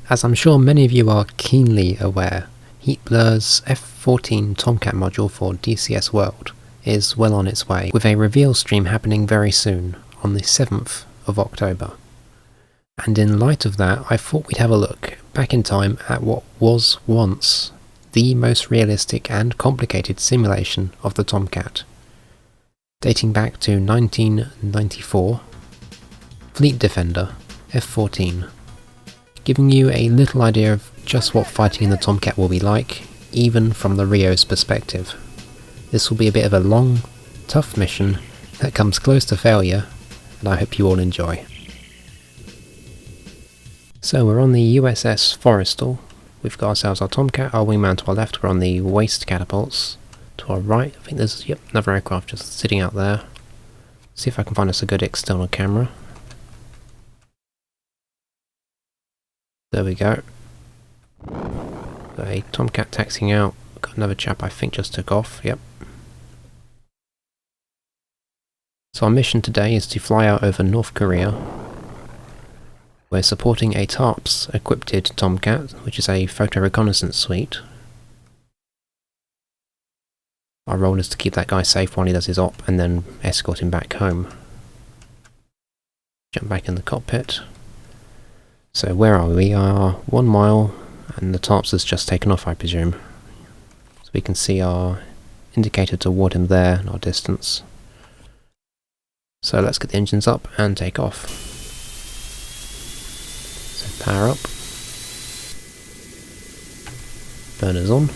As I'm sure many of you are keenly aware, Heatblur's F-14 Tomcat module for DCS World is well on its way, with a reveal stream happening very soon, on the 7th of October. And in light of that, I thought we'd have a look back in time at what was once the most realistic and complicated simulation of the Tomcat. Dating back to 1994, Fleet Defender F-14. Giving you a little idea of just what fighting in the Tomcat will be like, even from the Rio's perspective. This will be a bit of a long, tough mission that comes close to failure, and I hope you all enjoy. So we're on the USS Forrestal. We've got ourselves our Tomcat, our wingman to our left, we're on the waste catapults. To our right, I think there's another aircraft just sitting out there. See if I can find us a good external camera. There we go. Got a Tomcat taxiing out. Got another chap I think just took off, yep. So our mission today is to fly out over North Korea. We're supporting a Tarps equipped Tomcat, which is a photo reconnaissance suite. Our role is to keep that guy safe while he does his op and then escort him back home. Jump back in the cockpit. So where are we? We are 1 mile and the Tarps has just taken off, I presume. So we can see our indicator toward him there and our distance. So let's get the engines up and take off. So power up. Burners on.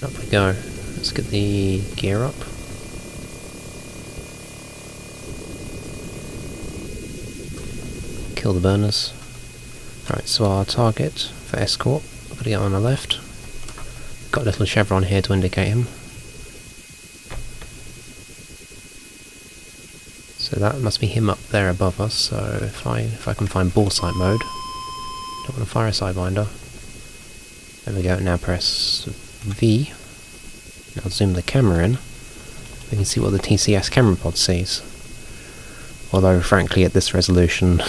Up we go. Let's get the gear up. Kill the burners. Alright, so our target for Escort, we've got to get on the left. Got a little chevron here to indicate him. So that must be him up there above us, so if I can find ball sight mode. Don't want to fire a sidewinder. There we go, now press V. Now zoom the camera in. We can see what the TCS camera pod sees. Although frankly at this resolution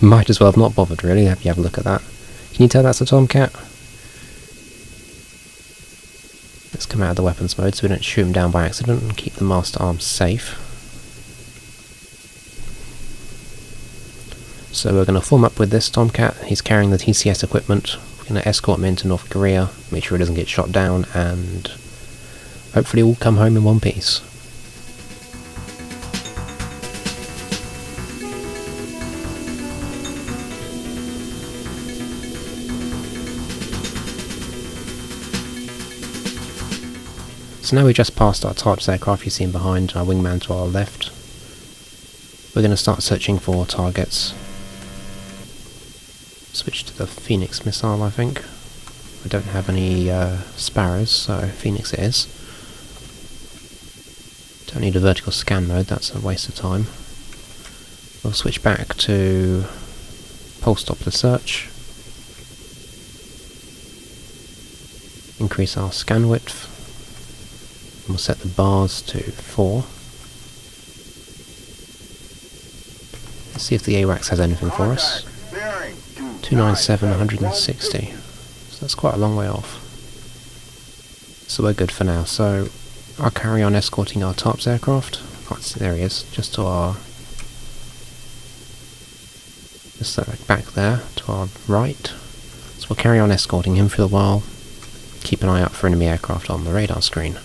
you might as well have not bothered really, have you have a look at that. Can you tell that's a Tomcat? Let's come out of the weapons mode so we don't shoot him down by accident and keep the master arms safe. So we're going to form up with this Tomcat. He's carrying the TCS equipment. We're going to escort him into North Korea, make sure he doesn't get shot down, and hopefully we'll come home in one piece. So now we've just passed our Tarps aircraft you see behind, our wingman to our left. We're going to start searching for targets. Switch to the Phoenix missile, I think. I don't have any Sparrows, so Phoenix it is. Don't need a vertical scan mode, that's a waste of time. We'll switch back to pulse Doppler search. Increase our scan width. And we'll set the bars to 4. Let's see if the AWACS has anything for us. 297, 160. So that's quite a long way off. So we're good for now. So I'll carry on escorting our Tarps aircraft. Can't see, there he is, just to our... just back there, to our right. So we'll carry on escorting him for a while. Keep an eye out for enemy aircraft on the radar screen.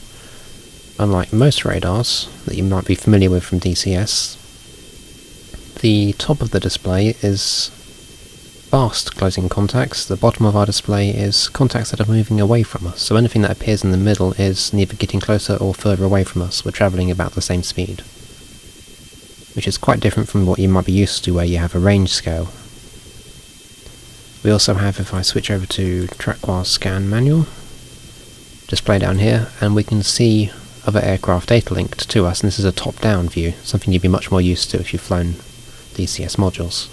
Unlike most radars that you might be familiar with from DCS, the top of the display is fast closing contacts, the bottom of our display is contacts that are moving away from us, so anything that appears in the middle is neither getting closer or further away from us, we're travelling about the same speed. Which is quite different from what you might be used to where you have a range scale. We also have, if I switch over to TrackWire Scan Manual, display down here, and we can see other aircraft data linked to us, and this is a top-down view, something you'd be much more used to if you've flown DCS modules.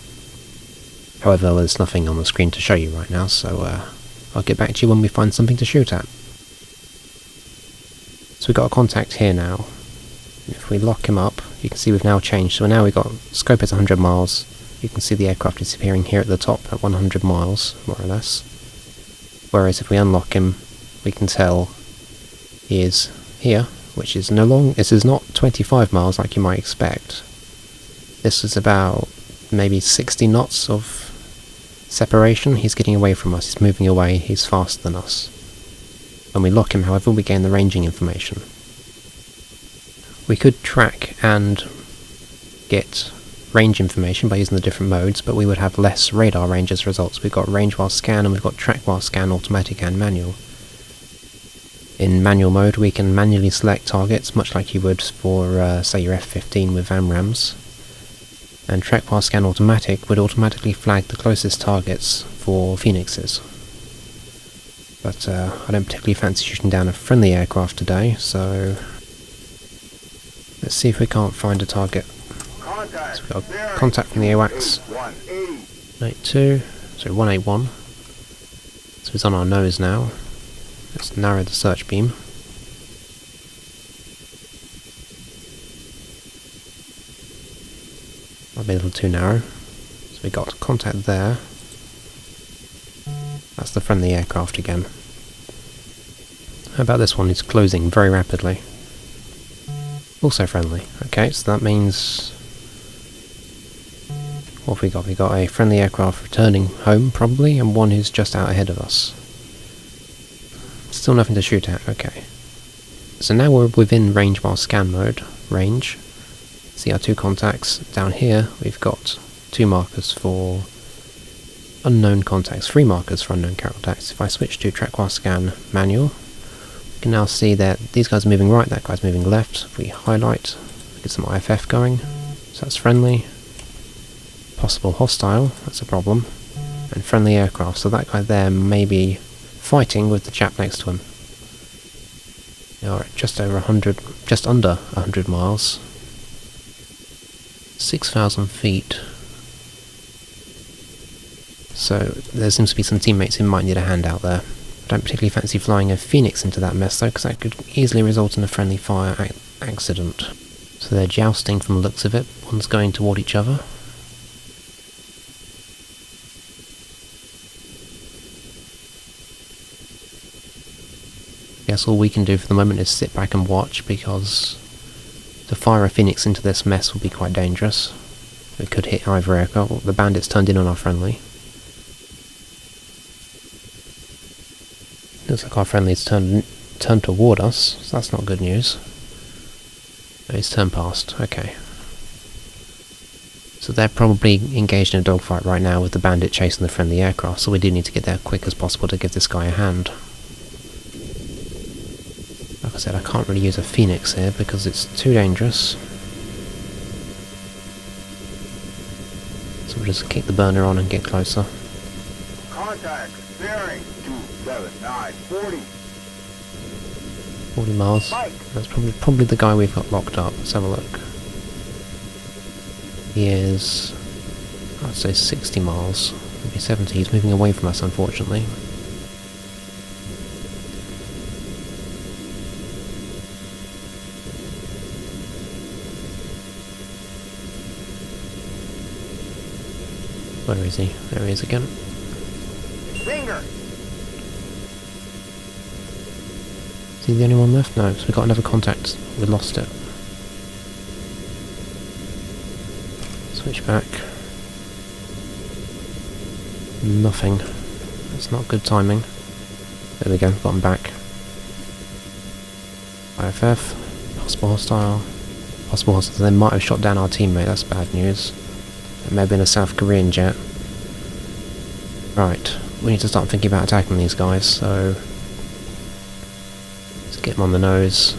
However, there's nothing on the screen to show you right now, so I'll get back to you when we find something to shoot at. So we've got a contact here now. If if we lock him up, you can see we've now changed. So now we've got scope is 100 miles. You can see the aircraft disappearing here at the top at 100 miles, more or less. Whereas if we unlock him, we can tell he is here, which is this is not 25 miles like you might expect. This is about maybe 60 knots of separation. He's getting away from us, he's moving away, he's faster than us. When we lock him, however, we gain the ranging information. We could track and get range information by using the different modes, but we would have less radar range as results. We've got range while scan, and we've got track while scan, automatic and manual. In manual mode, we can manually select targets, much like you would for, say, your F-15 with AMRAAMs. And track while scan automatic would automatically flag the closest targets for Phoenixes. But I don't particularly fancy shooting down a friendly aircraft today, so let's see if we can't find a target. So we've got contact from the AWACS. 182, sorry, 181. So it's on our nose now. Let's narrow the search beam. Might be a little too narrow. So we got contact there. That's the friendly aircraft again. How about this one? It's closing very rapidly. Also friendly. Okay, so that means... what have we got? We got a friendly aircraft returning home, probably, and one who's just out ahead of us. Still nothing to shoot at, okay. So now we're within range while scan mode. Range. See our two contacts. Down here, we've got two markers for unknown contacts, 3 markers for unknown contacts. If I switch to track while scan manual, we can now see that these guys are moving right, that guy's moving left. If we highlight, get some IFF going, so that's friendly. Possible hostile, that's a problem. And friendly aircraft, so that guy there may be fighting with the chap next to him. Alright, just under 100 miles. 6,000 feet. So there seems to be some teammates who might need a hand out there. I don't particularly fancy flying a Phoenix into that mess though, because that could easily result in a friendly fire accident. So they're jousting from the looks of it. One's going toward each other. Guess all we can do for the moment is sit back and watch, because to fire a Phoenix into this mess would be quite dangerous. It could hit either aircraft. The bandits turned in on our friendly. Looks like our friendly's turned toward us, so that's not good news. Oh, he's turned past, okay. So they're probably engaged in a dogfight right now with the bandit chasing the friendly aircraft, so we do need to get there quick as possible to give this guy a hand. Like I said, I can't really use a Phoenix here because it's too dangerous. So we'll just kick the burner on and get closer. Contact, bearing, 279, 40. 40 miles. Mike. That's probably the guy we've got locked up. Let's have a look. He is, I'd say 60 miles. Maybe 70. He's moving away from us, unfortunately. Where is he? There he is again. Finger. Is he the only one left? No, so we got another contact. We lost it. Switch back. Nothing. That's not good timing. There we go, got him back. IFF. Possible hostile. Possible hostile. They might have shot down our teammate, that's bad news. It may have been a South Korean jet. Right, we need to start thinking about attacking these guys, so let's get them on the nose.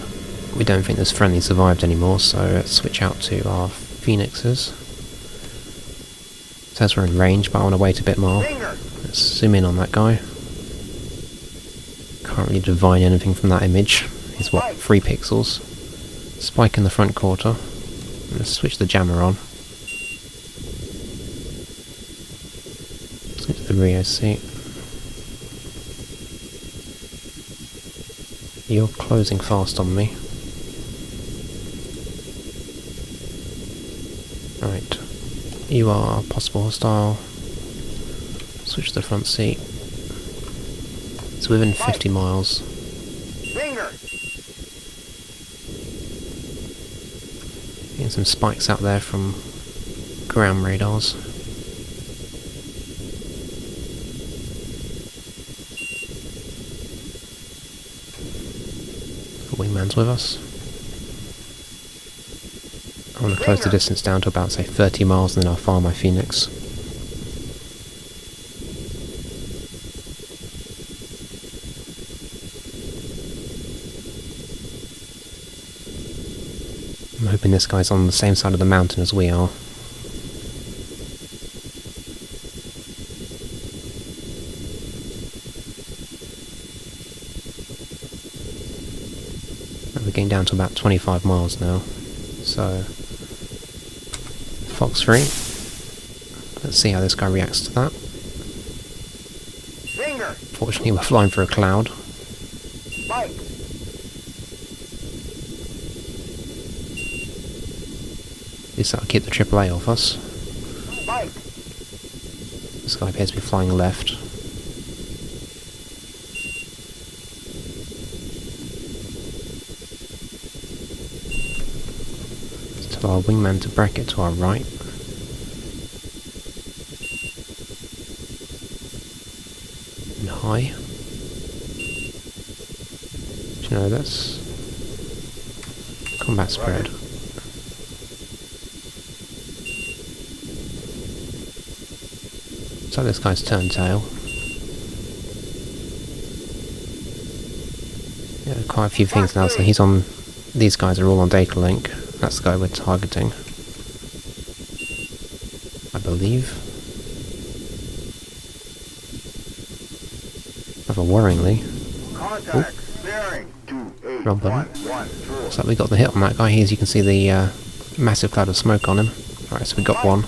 We don't think this friendly survived anymore, so let's switch out to our Phoenixes. It says we're in range, but I want to wait a bit more. Let's zoom in on that guy. Can't really divine anything from that image. He's what, 3 pixels. Spike in the front quarter. Let's switch the jammer on. Switch the rear seat. You're closing fast on me. Right. You are possible hostile. Switch to the front seat. It's within 50 miles. Finger. Getting some spikes out there from ground radars. The wingman's with us. I want to close the distance down to about, say, 30 miles, and then I'll fire my Phoenix. I'm hoping this guy's on the same side of the mountain as we are. We're getting down to about 25 miles now. So, Fox 3. Let's see how this guy reacts to that. Finger. Fortunately, we're flying through a cloud. Spike. At least that'll keep the AAA off us. Spike. This guy appears to be flying left. Let's tell our wingman to bracket to our right. And high. Do you know this? Combat spread. So this guy's turned tail. Yeah, quite a few things now. So he's on. These guys are all on data link. That's the guy we're targeting, I believe. Rather worryingly. Contact. Bearing. 28. Wrong button. 114. So we got the hit on that guy. Here, as you can see, the massive cloud of smoke on him. Alright, so we got one.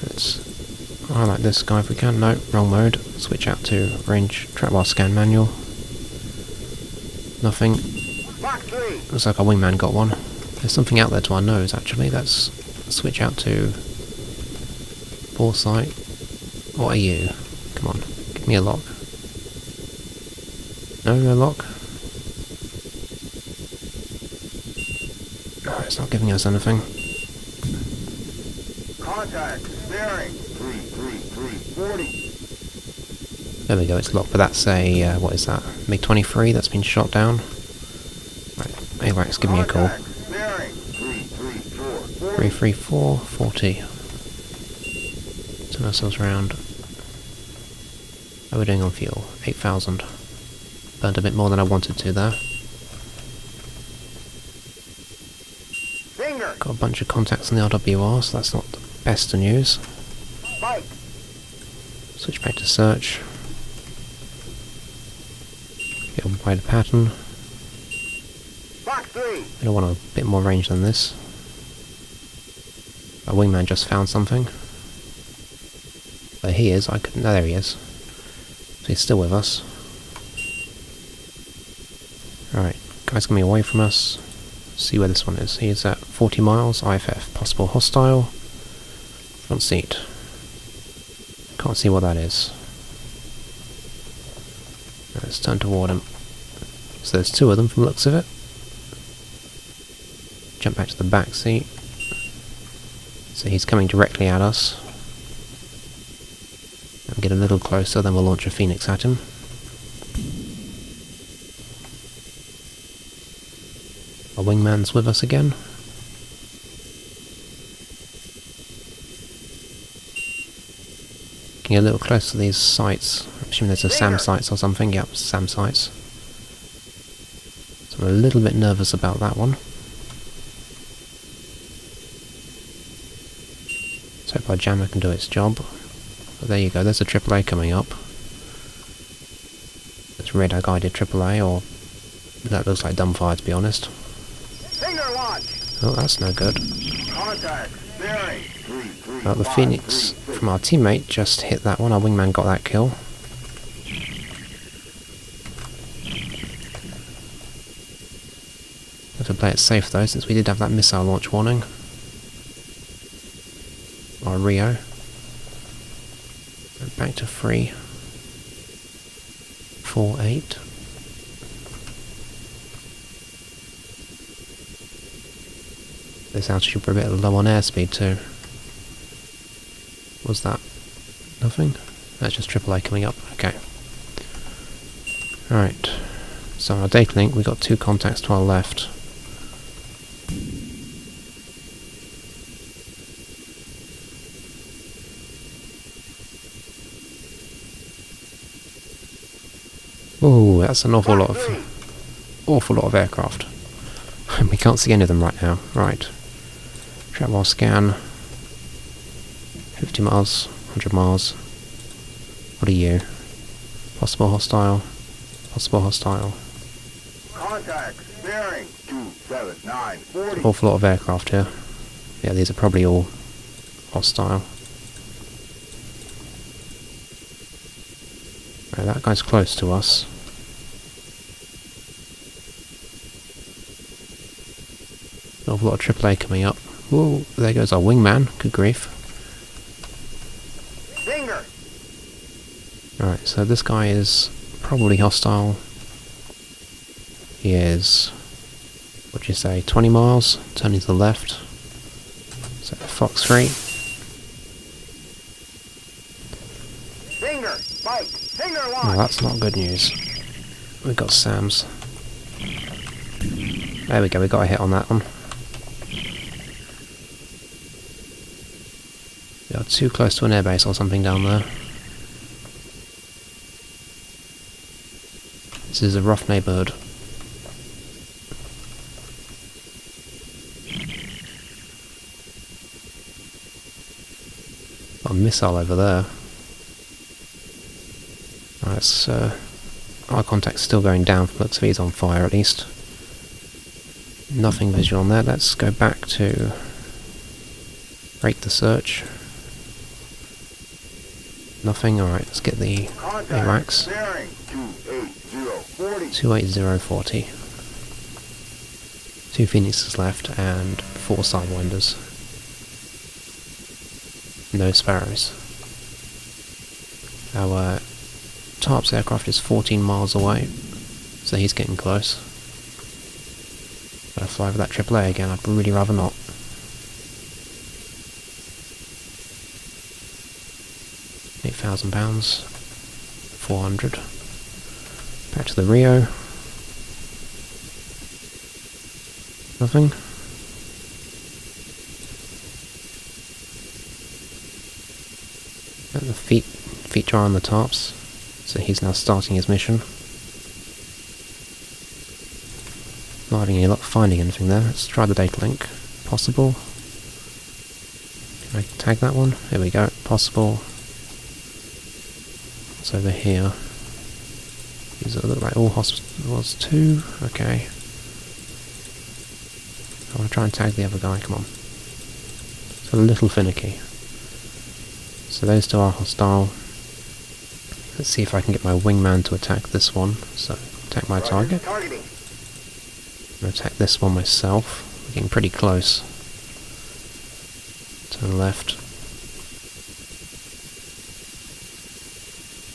Let's highlight this guy if we can. No, wrong mode. Switch out to range track bar scan manual. Nothing. Fox 3. Looks like our wingman got one. There's something out there to our nose actually. Let's switch out to foresight. What are you? Come on, give me a lock. No, no lock. No, it's not giving us anything. Contact. Bearing. 33340. There we go, it's locked, but that's a, what is that? MiG-23 that's been shot down. Right, AWACS, give me a call. Contact. Bearing. 33440. 33440. Turn ourselves round. How are we doing on fuel? 8,000. Burned a bit more than I wanted to there. Finger. Got a bunch of contacts in the RWR, so that's not the best of news. Spike. Switch back to search. Get a wider pattern. Fox 3. I don't want a bit more range than this. Our wingman just found something. There he is. I couldn't. No, there he is. So he's still with us. Alright, guy's coming away from us. See where this one is. He's at 40 miles, IFF. Possible hostile. Front seat. Can't see what that is. Let's turn toward him. So there's two of them from the looks of it. Jump back to the back seat. So he's coming directly at us. And get a little closer, then we'll launch a Phoenix at him. Our wingman's with us again. Getting a little close to these sites. I'm assuming there's a SAM sites or something. Yep, SAM sites. So I'm a little bit nervous about that one. Let's hope our jammer can do its job. But there you go, there's a AAA coming up. It's radar guided AAA, or that looks like dumbfire to be honest. Finger launch. Oh, that's no good. Contact. Bearing. Well, the Phoenix from our teammate just hit that one. Our wingman got that kill. Have to play it safe though, since we did have that missile launch warning. our Rio. Back to 3. 4, 8. This altitude, we're a bit low on airspeed too. Was that nothing? That's just AAA coming up. Okay. Right. So our data link, we've got 2 contacts to our left. Oh, that's an awful lot of aircraft. We can't see any of them right now. Right. Track while scan. 50 miles, 100 miles. What are you? Possible hostile. Possible hostile. Contact, bearing 27940. Awful lot of aircraft here. Yeah, these are probably all hostile. Right, that guy's close to us. Awful lot of AAA coming up. Whoa, there goes our wingman. Good grief. Finger. Alright, so this guy is probably hostile. He is, what'd you say, 20 miles? Turning to the left. So Fox 3. Finger. Bite. Finger launch. Oh, that's not good news. We've got SAMs. There we go, we got a hit on that one. We are too close to an airbase or something down there. This is a rough neighbourhood. Got a missile over there. That's our contact's still going down from looks of it. He's on fire at least. Nothing visual on there. Let's go back to break the search. Nothing. Alright, let's get the AWACS. 28040. 2 Phoenixes left and 4 Sidewinders. No Sparrows. Our Tarps aircraft is 14 miles away, so he's getting close. But I fly with that AAA again, I'd really rather not. £8,000, 400. Back to the Rio. Nothing. And the feet are on the Tarps, so he's now starting his mission. Not having any luck finding anything there. Let's try the data link. Possible. Can I tag that one? Here we go. Possible. It's over here. These look like all hospitals too. Okay. I want to try and tag the other guy. Come on. It's a little finicky. So those two are hostile. Let's see if I can get my wingman to attack this one. So attack my target. I'm going to attack this one myself. We're getting pretty close. Turn left.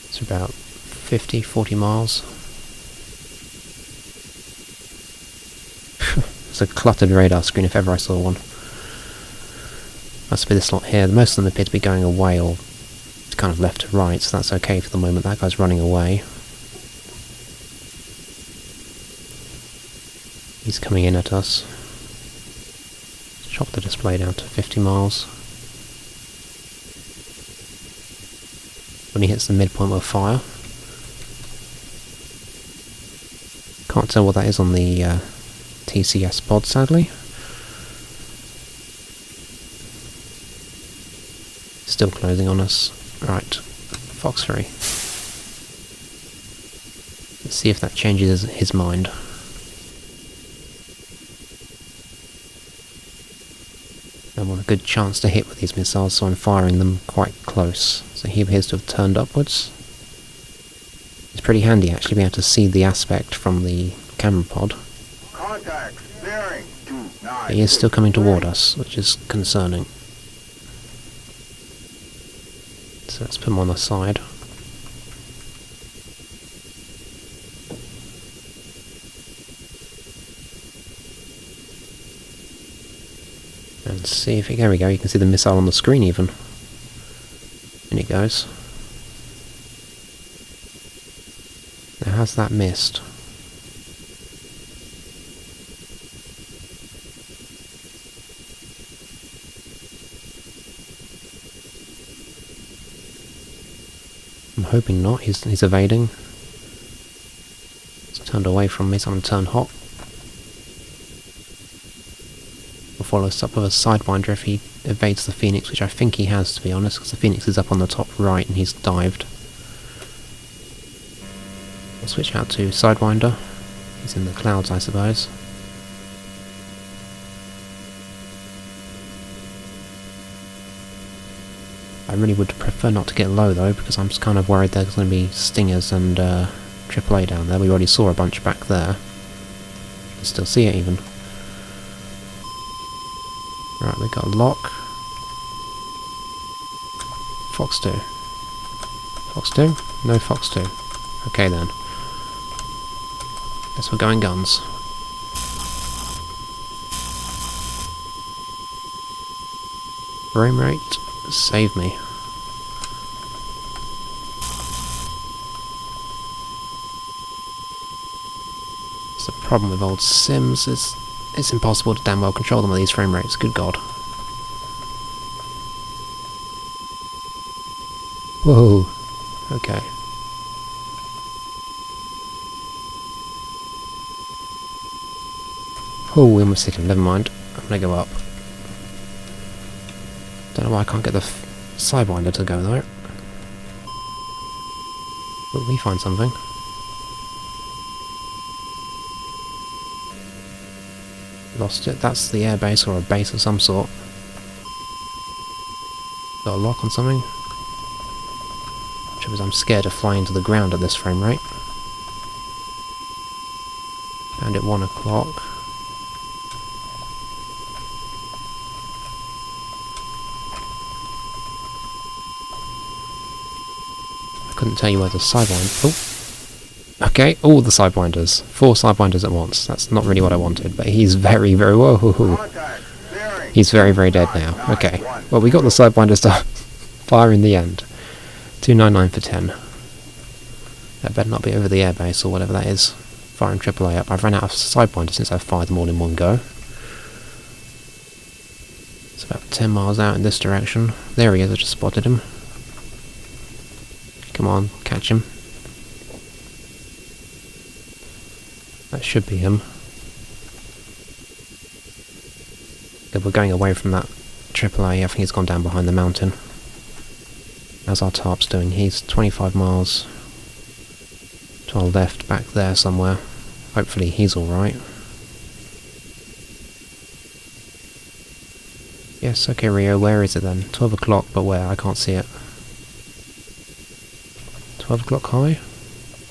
It's about 40 miles. It's a cluttered radar screen if ever I saw one. Must be this lot here. Most of them appear to be going away or kind of left to right, so that's okay for the moment. That guy's running away. He's coming in at us. Chop the display down to 50 miles. When he hits the midpoint, we'll fire. Can't tell what that is on the DCS pod, sadly. Still closing on us. Right, Fox 3. Let's see if that changes his mind. I want a good chance to hit with these missiles, so I'm firing them quite close. So he appears to have turned upwards. It's pretty handy actually being able to see the aspect from the camera pod. But he is still coming toward us, which is concerning. So let's put him on the side. And see if it, there we go, you can see the missile on the screen even. In it goes. Now how's that missed? I'm hoping not, he's evading. He's turned away from me, so I'm going to turn hot. We'll follow us up with a Sidewinder if he evades the Phoenix, which I think he has, to be honest, because the Phoenix is up on the top right and he's dived. We'll switch out to Sidewinder. He's in the clouds, I suppose. I really would prefer not to get low though, because I'm just kind of worried there's going to be Stingers and AAA down there. We already saw a bunch back there. You can still see it even. Right, we got a lock. Fox 2. Fox 2? No Fox 2. Okay then. Guess we're going guns. Frame rate, save me. That's the problem with old Sims, is it's impossible to damn well control them with these frame rates, good god. Whoa, okay. Oh, we almost hit him, never mind. I'm gonna go up. Don't know why I can't get the Sidewinder to go there. Will we find something? Lost it. That's the airbase or a base of some sort. Got a lock on something. Trouble is I'm scared of flying to the ground at this frame rate. And at 1 o'clock. Couldn't tell you where the Sidewinder... Oh! Okay, all the Sidewinders. 4 Sidewinders at once. That's not really what I wanted, but he's very, very... Whoa! He's very, very dead now. Okay. Well, we got the Sidewinders to fire in the end. 299 for 10. That better not be over the airbase or whatever that is. Firing AAA up. I've run out of Sidewinders since I've fired them all in one go. It's about 10 miles out in this direction. There he is, I just spotted him. Come on, catch him. That should be him. Okay, we're going away from that AAA. I think he's gone down behind the mountain. How's our Tarps doing? He's 25 miles to our left, back there somewhere. Hopefully he's alright. Yes, okay Rio, where is it then? 12 o'clock, but where? I can't see it. 12 o'clock high?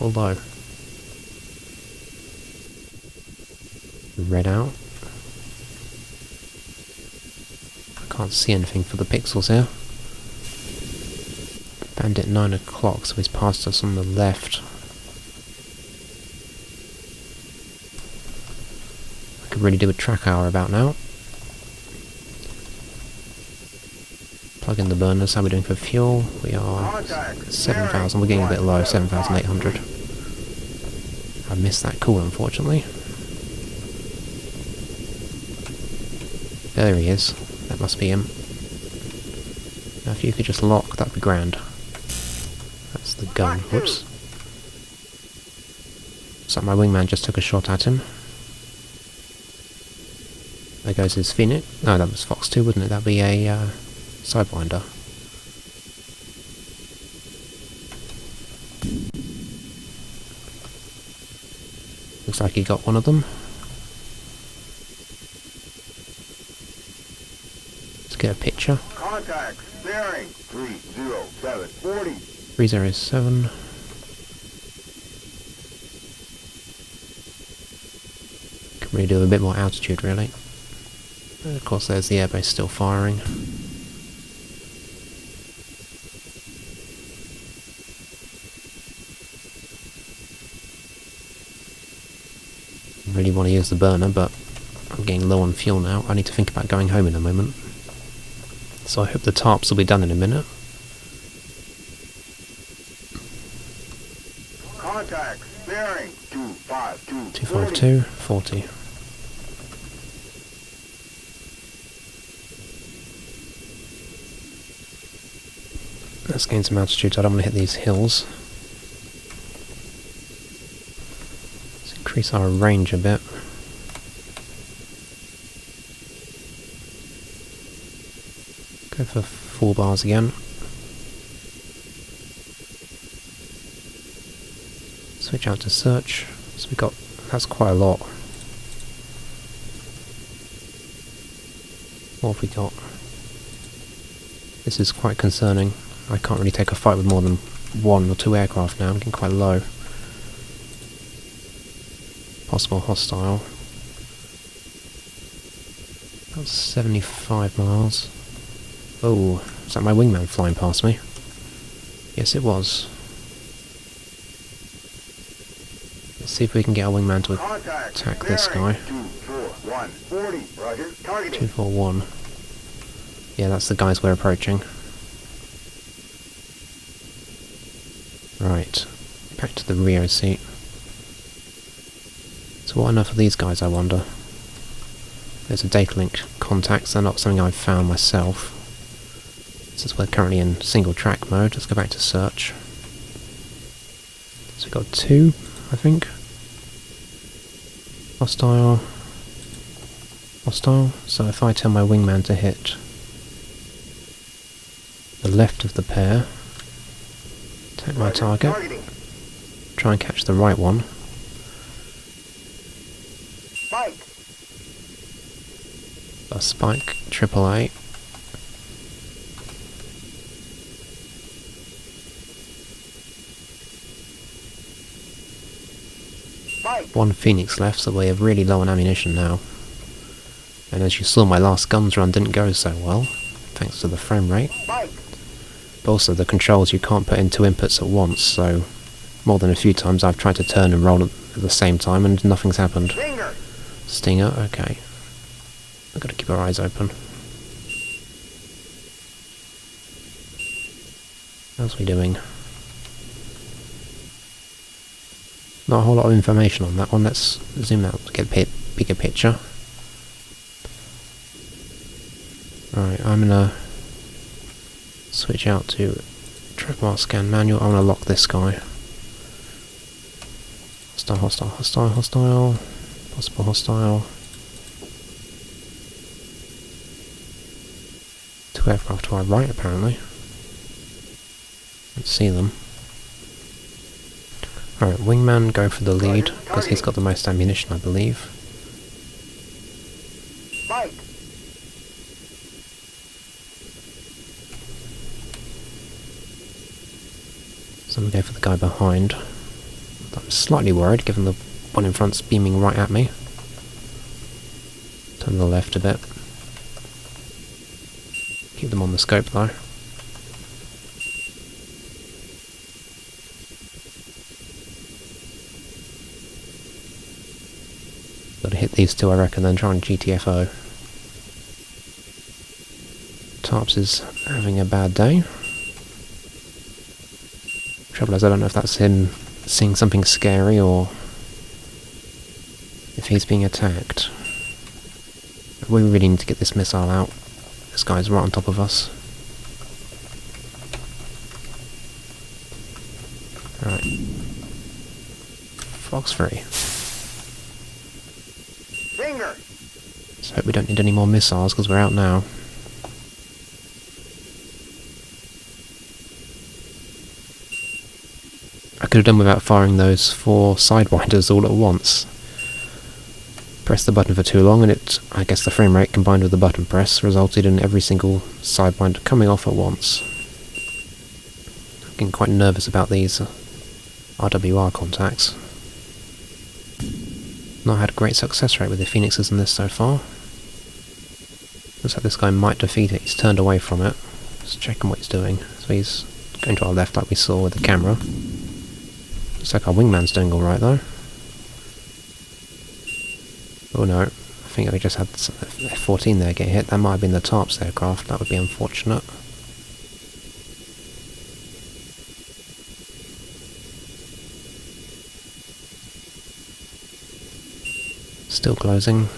Or low? Red out. I can't see anything for the pixels here. Bandit 9 o'clock, so he's past us on the left. I could really do a track hour about now. Plug in the burners. How are we doing for fuel? We are 7,000. We're getting a bit low, 7,800. I missed that call, unfortunately. There he is. That must be him. Now if you could just lock, that'd be grand. That's the gun. Whoops. So my wingman just took a shot at him. There goes his Phoenix. No, that was Fox 2, wouldn't it? That'd be a Sidewinder. Looks like he got one of them. Let's get a picture. Contact, bearing 30740. 307. Can really do a bit more altitude, really. And of course, there's the airbase still firing. really want to use the burner, but I'm getting low on fuel now. I need to think about going home in a moment. So I hope the tarps will be done in a minute. Contact, bearing, 252. 252, 40. Let's gain some altitude, I don't want to hit these hills. Let's increase our range a bit. Go for 4 bars again. Switch out to search. So we got, that's quite a lot. What have we got? This is quite concerning. I can't really take a fight with more than 1 or 2 aircraft now. I'm getting quite low. Possible hostile. About 75 miles. Oh, is that my wingman flying past me? Yes, it was. Let's see if we can get our wingman to attack this guy. 241, 40, roger, targeting. 241. Yeah, that's the guys we're approaching. Right, back to the Rio seat. So what enough of these guys, I wonder? There's a data link contacts, they're not something I've found myself. Since we're currently in single track mode, let's go back to search. So we've got 2, I think. Hostile. Hostile. So if I tell my wingman to hit the left of the pair, attack my target, try and catch the right one. Spike. A spike, AAA. Spike. 1 Phoenix left, so we have really low on ammunition now. And as you saw, my last guns run didn't go so well, thanks to the frame rate. Spike. But also the controls, you can't put in 2 inputs at once, so more than a few times I've tried to turn and roll at the same time and nothing's happened. Stinger. Stinger, okay. I've got to keep our eyes open. How's we doing? Not a whole lot of information on that one. Let's zoom out to get a bigger picture. Right, I'm gonna switch out to track mark scan manual. I want to lock this guy. Hostile, hostile, hostile, hostile. Possible hostile. 2 aircraft to our right, apparently. Let's see them. Alright, wingman, go for the lead, because he's got the most ammunition, I believe. Spike. So I'm going to go for the guy behind. I'm slightly worried, given the one in front's beaming right at me. Turn to the left a bit. Keep them on the scope though. Gotta hit these 2, I reckon, then try and GTFO. Tarps is having a bad day. Trouble is, I don't know if that's him seeing something scary or if he's being attacked. We really need to get this missile out. This guy's right on top of us. Right. Fox 3. Stinger. Let's hope we don't need any more missiles because we're out now. I could have done without firing those 4 sidewinders all at once. Pressed the button for too long and I guess the frame rate combined with the button press resulted in every single sidewinder coming off at once. I'm getting quite nervous about these RWR contacts. Not had a great success rate with the Phoenixes in this so far. Looks like this guy might defeat it, he's turned away from it. Just checking what he's doing. So he's going to our left like we saw with the camera. Looks like our wingman's doing alright though. Oh no, I think we just had F-14 there get hit. That might have been the Tarps aircraft. That would be unfortunate. Still closing.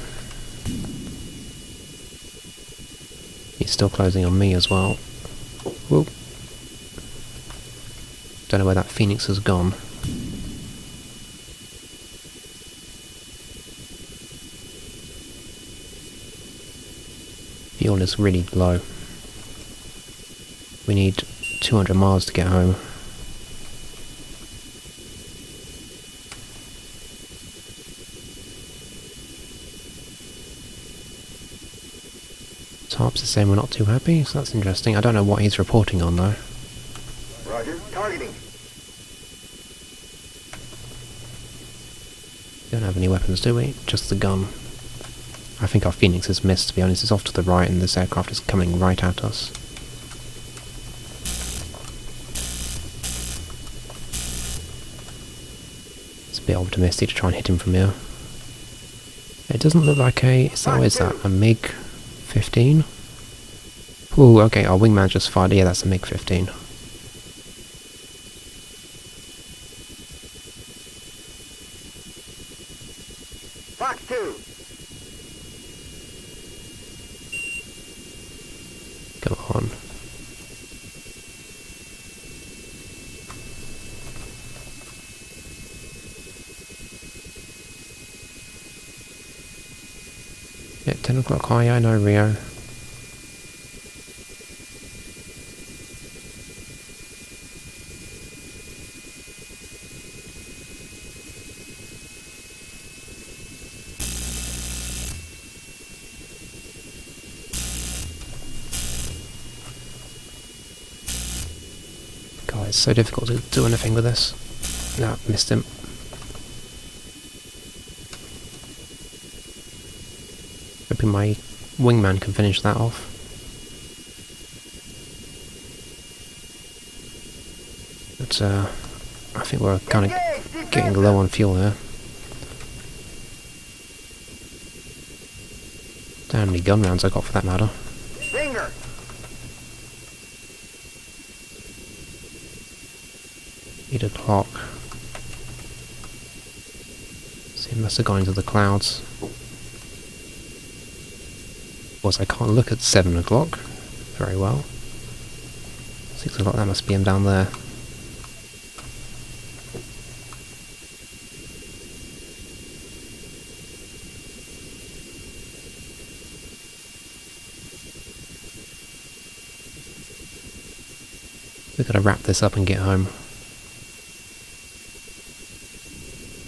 He's still closing on me as well. Whoop. Don't know where that Phoenix has gone. Fuel is really low. We need 200 miles to get home. Tarps is saying we're not too happy, so that's interesting. I don't know what he's reporting on though. Roger. Targeting. Don't have any weapons, do we? Just the gun. I think our Phoenix has missed, to be honest. It's off to the right and this aircraft is coming right at us. It's a bit optimistic to try and hit him from here. It doesn't look like a... what is that? A MiG-15? Ooh, okay, our wingman just fired. Yeah, that's a MiG-15. Fox 2. Come on. Yeah, 10 o'clock high, I know, Rio. God, it's so difficult to do anything with this. No, missed him. Hoping my wingman can finish that off. But I think we're kind of getting low on fuel here. Don't know how many gun rounds I got for that matter. Finger. Need a clock. So he must have gone into the clouds. Of course, I can't look at 7 o'clock very well. 6 o'clock, that must be him down there. We've got to wrap this up and get home.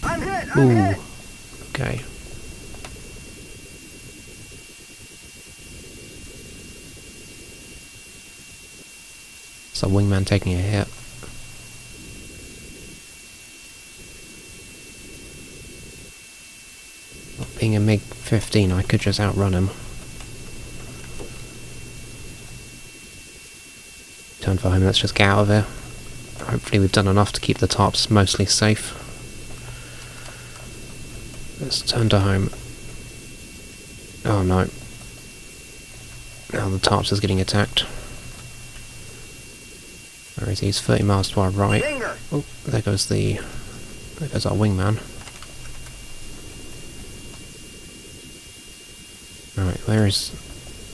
I'm hit. Ooh. I'm hit. Okay. So wingman taking a hit. Not being a MiG-15, I could just outrun him. Turn for home, let's just get out of here. Hopefully we've done enough to keep the Tarps mostly safe. Let's turn to home. Oh no. Now the Tarps is getting attacked. Where is he? He's 30 miles to our right. Finger. Oh, there goes our wingman. Alright, where is...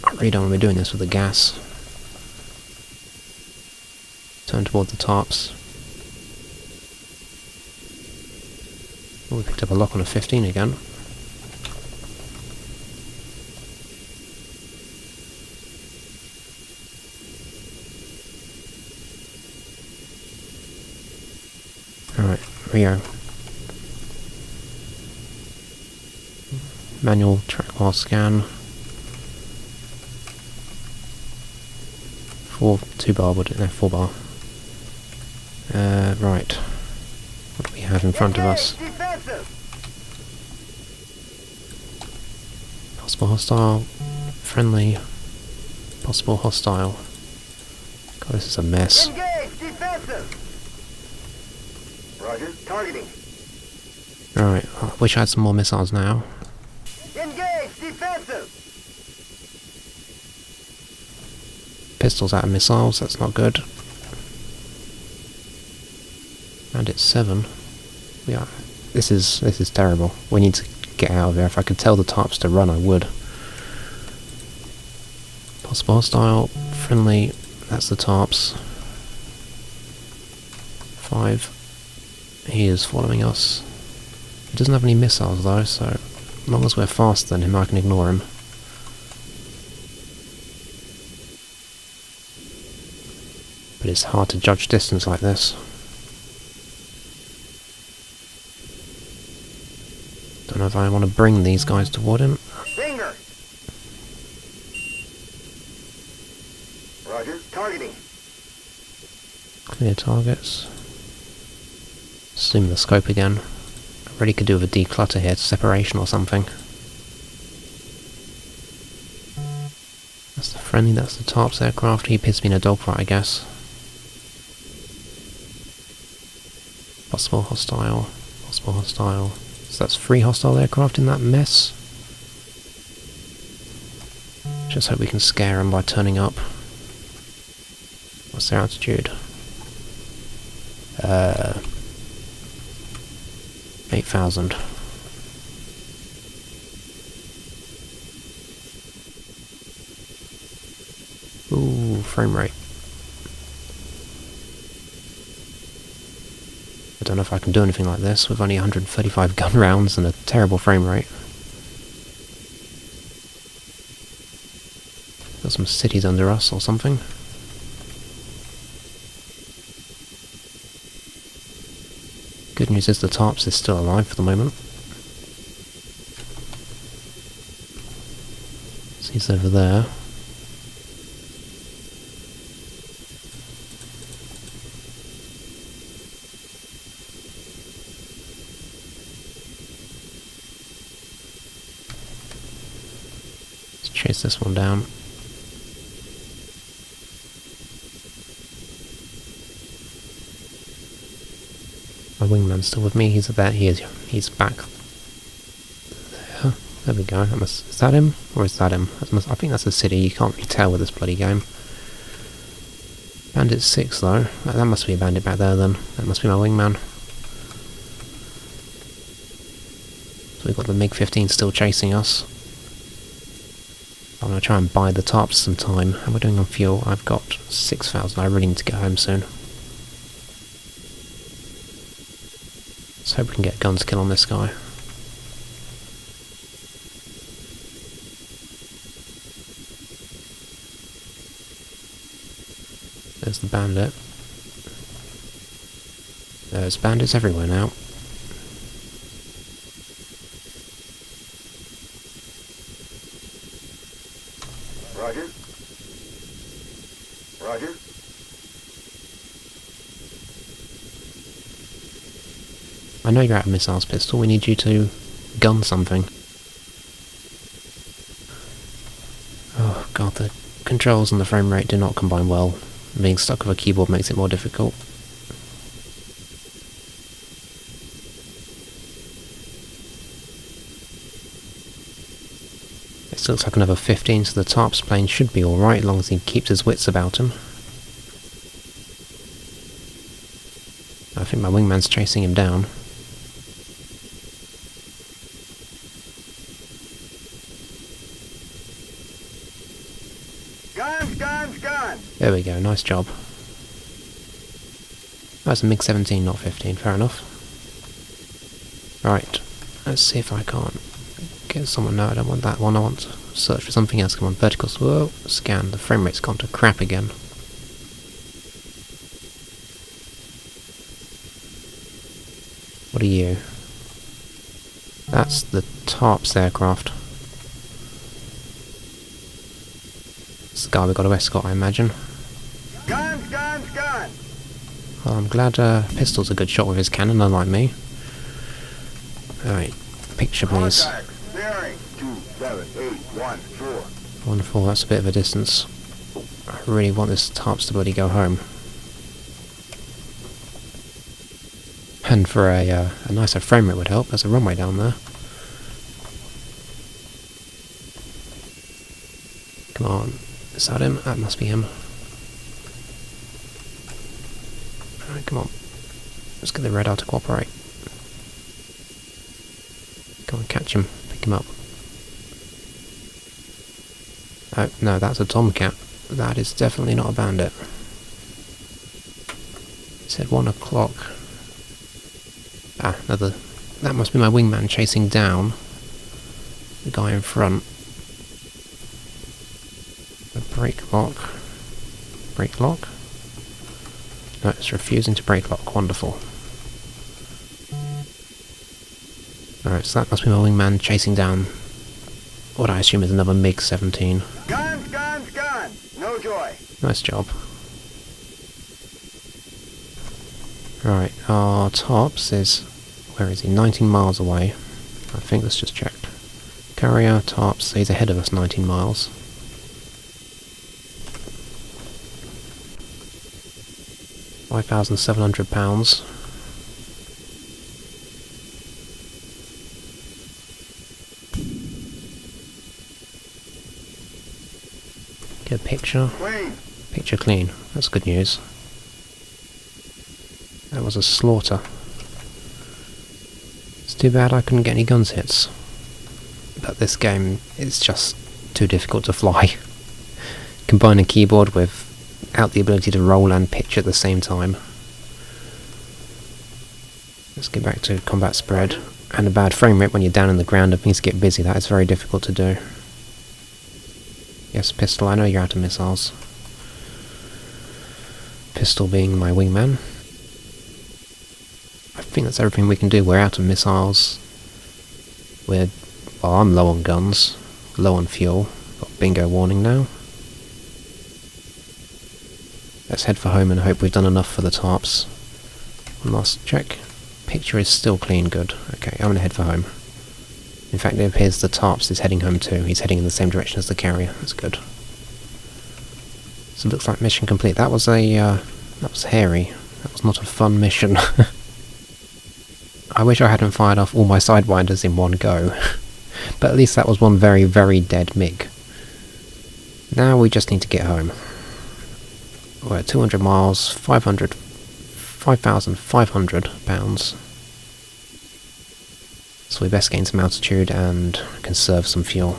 I really don't want to be doing this with the gas. Turn toward the Tarps. Oh, we picked up a lock on a 15 again. Alright, Rio. Manual track while scan. 2 bar, would it? No, 4 bar. Right. What do we have in front of us? Defensive. Possible hostile, friendly, possible hostile. God, this is a mess. Engage. Defensive. Roger. Targeting. Alright, I wish I had some more missiles now. Defensive. Pistols out of missiles, that's not good. And it's 7. Yeah, this is terrible. We need to get out of here. If I could tell the Tarps to run, I would. Possible hostile, friendly, that's the Tarps. 5. He is following us. He doesn't have any missiles though, so as long as we're faster than him, I can ignore him. But it's hard to judge distance like this. Don't know if I want to bring these guys toward him. Finger. Roger. Targeting. Clear targets. Zoom the scope again. I really could do with a declutter here, separation or something. That's the friendly, that's the Tarps aircraft. He pissed me in a dogfight, I guess. Possible hostile. Possible hostile. So that's 3 hostile aircraft in that mess. Just hope we can scare them by turning up. What's their altitude? 8,000. Ooh, frame rate. I don't know if I can do anything like this with only 135 gun rounds and a terrible frame rate. Got some cities under us or something. Good news is the Tarps is still alive for the moment. So he's over there. Let's chase this one down. My wingman's still with me. He's there. He's back. There we go. Is that him? Or is that him? I think that's a city. You can't really tell with this bloody game. Bandit 6 though. That must be a bandit back there then. That must be my wingman. So we've got the MiG-15 still chasing us. I'm going to try and buy the Tarps some time. How are we doing on fuel? I've got 6,000. I really need to get home soon. Let's hope we can get a gun skill on this guy. There's the bandit. There's bandits everywhere now. Roger. Roger. I know you're out of missiles, Pistol. We need you to gun something. Oh god, the controls and the frame rate do not combine well. Being stuck with a keyboard makes it more difficult. This looks like another 15, so the Tarps plane should be alright as long as he keeps his wits about him. I think my wingman's chasing him down. Guns! There we go, nice job. That's a MiG-17, not 15, fair enough. Right, let's see if I can't get someone. No, I don't want that one, I want to search for something else. Come on, vertical, whoa, scan, the frame rate's gone to crap again. What are you? That's the Tarps aircraft. It's the guy we've got to escort, I imagine. Guns! Well, I'm glad Pistol's a good shot with his cannon, unlike me. Alright, picture please. Contact. Bearing 27814. Wonderful, that's a bit of a distance. I really want this Tarps to bloody go home. And for a nicer frame rate would help. There's a runway down there. Come on. Is that him? That must be him. Alright, come on. Let's get the radar to cooperate. Go and catch him. Pick him up. Oh, no, that's a Tomcat. That is definitely not a bandit. It said 1 o'clock. Ah, another... That must be my wingman chasing down the guy in front. The brake lock. Brake lock? No, it's refusing to brake lock. Wonderful. Alright, so that must be my wingman chasing down what I assume is another MiG-17. Guns, guns, guns! No joy. Nice job. Right, our Tarps is... Where is he? 19 miles away. I think that's just checked. Carrier, Tarps, so he's ahead of us 19 miles. £5,700. Get a picture. Clean. Picture clean. That's good news. That was a slaughter. It's too bad I couldn't get any guns hits. But this game is just too difficult to fly. Combine a keyboard without the ability to roll and pitch at the same time. Let's get back to combat spread. And a bad frame rate when you're down in the ground and things get busy. That is very difficult to do. Yes, pistol, I know you're out of missiles. Pistol being my wingman. I think that's everything we can do. We're out of missiles. Well, I'm low on guns, low on fuel. Got bingo warning now. Let's head for home and hope we've done enough for the Tarps. One last check. Picture is still clean, good. Okay, I'm gonna head for home. In fact, it appears the Tarps is heading home too. He's heading in the same direction as the carrier. That's good. So it looks like mission complete. That was hairy. That was not a fun mission. I wish I hadn't fired off all my sidewinders in one go. But at least that was one very, very dead MiG. Now we just need to get home. We're at 200 miles, 5,500 pounds. So we best gain some altitude and conserve some fuel.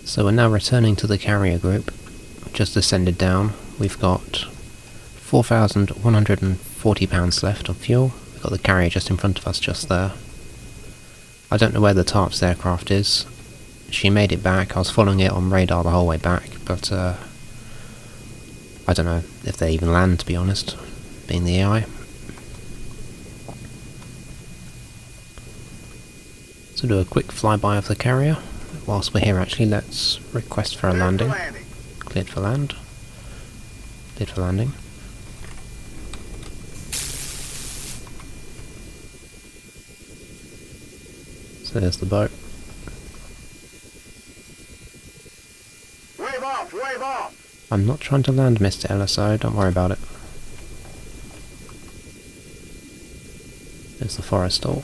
So we're now returning to the carrier group. Just descended down. We've got £4,140 left of fuel. We've got the carrier just in front of us just there. I don't know where the Tarps aircraft is. She made it back. I was following it on radar the whole way back, but I don't know if they even land, to be honest, being the AI. So do a quick flyby of the carrier. Whilst we're here, actually, let's request for a landing. Cleared for land. Cleared for landing. So there's the boat. Wave off, wave off. I'm not trying to land, Mr. LSO, don't worry about it. There's the forest stall.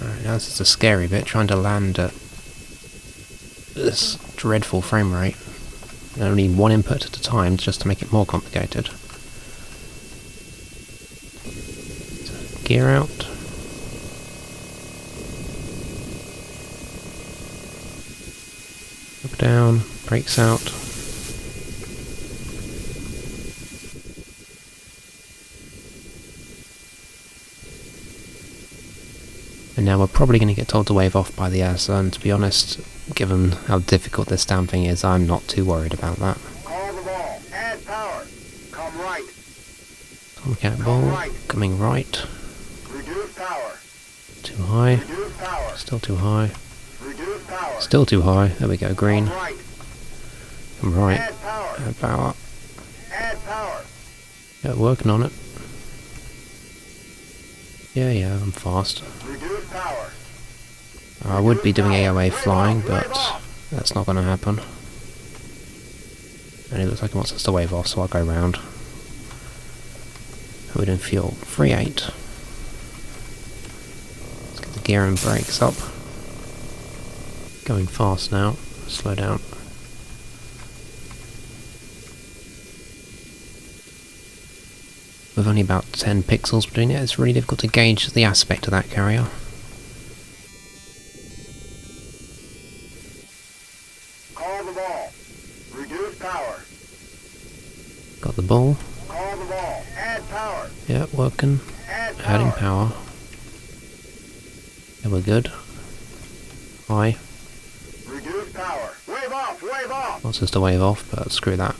Alright, now this is a scary bit, trying to land at this dreadful frame rate. And only one input at a time just to make it more complicated. So, gear out. Look down, brakes out. And now we're probably going to get told to wave off by the ESA, and to be honest, given how difficult this damn thing is, I'm not too worried about that. Call the ball. Add power. Come right. Tomcat ball, coming right. Reduce power. Too high. Reduce power. Still too high. Reduce power. Still too high. There we go, green. Come right. Right. Add power. Add power. Add power. Yeah, working on it. Yeah, I'm fast. Reduce power. I would be doing AOA Wave flying, off, but wave off. that's not going to happen. And it looks like it wants us to wave off, so I'll go round. We don't fuel. 3-8. Let's get the gear and brakes up. Going fast now. Slow down. With only about 10 pixels between it, it's really difficult to gauge the aspect of that carrier. Call the ball. Reduce power. Got the ball. Call the ball. Add power. Yeah, working. Add power. Adding power. Yeah, we're good. High. Reduce power. Wave off. Wave off. Wants us to wave off, but screw that.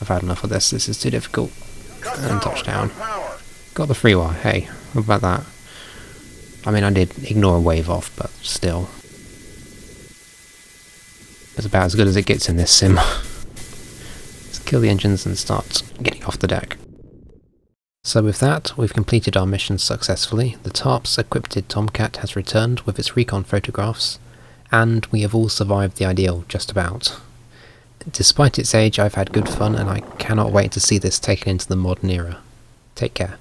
I've had enough of this. This is too difficult. Cut And power. touchdown. Cut power. Got the free wire. Hey, what about that? I mean, I did ignore a wave off, but still. It's about as good as it gets in this sim. Let's kill the engines and start getting off the deck. So with that, we've completed our mission successfully. The Tarps equipped Tomcat has returned with its recon photographs, and we have all survived the ideal, just about. Despite its age, I've had good fun, and I cannot wait to see this taken into the modern era. Take care.